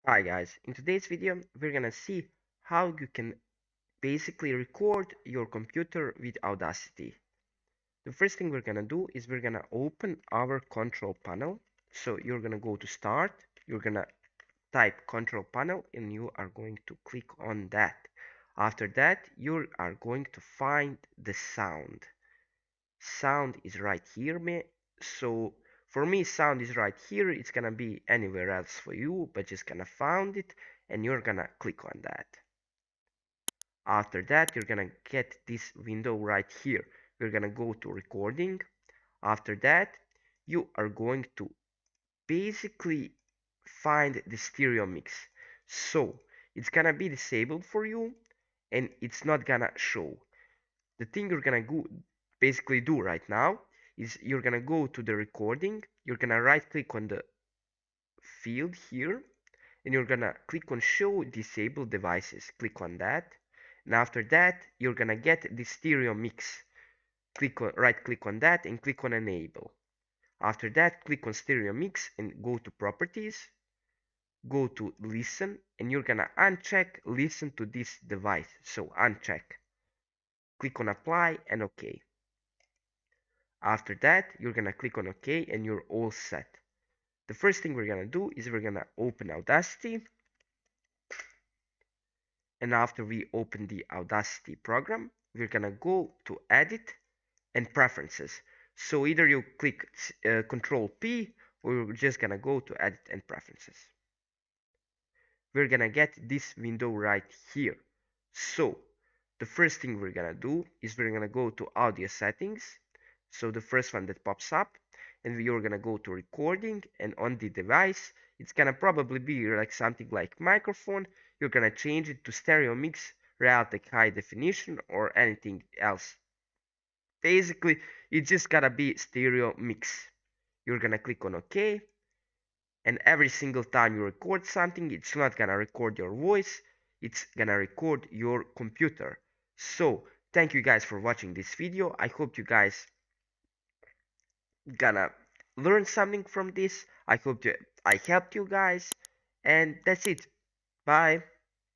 Hi guys, in today's video we're gonna see how you can basically record your computer with Audacity. The first thing we're gonna do is we're gonna open our control panel. So you're gonna go to start, you're gonna type control panel and you are going to click on that. After that you are going to find the sound. Sound is right here, so for me sound is right here. It's gonna be anywhere else for you, but just gonna find it and you're gonna click on that. After that you're gonna get this window right here. You're gonna go to recording. After that you are going to basically find the stereo mix. So it's gonna be disabled for you and it's not gonna show. The thing you're gonna go basically do right now is you're gonna go to the recording, you're gonna right click on the field here, and you're gonna click on show disabled devices. Click on that, and after that you're gonna get the stereo mix. Right click on that and click on enable. After that click on stereo mix and go to properties, go to listen, and you're gonna uncheck listen to this device. So uncheck, click on apply and OK. After that, you're gonna click on OK and you're all set. The first thing we're gonna do is we're gonna open Audacity. And after we open the Audacity program, we're gonna go to Edit and Preferences. So either you click Control P or we're just gonna go to Edit and Preferences. We're gonna get this window right here. So the first thing we're gonna do is we're gonna go to Audio Settings. So the first one that pops up, and we're gonna go to recording, and on the device it's gonna probably be like something like microphone. You're gonna change it to stereo mix, Realtek high definition, or anything else. Basically it's just gotta be stereo mix. You're gonna click on OK, and every single time you record something, it's not gonna record your voice, it's gonna record your computer. So thank you guys for watching this video. I hope you guys gonna learn something from this. I hope I helped you guys, and that's it. Bye.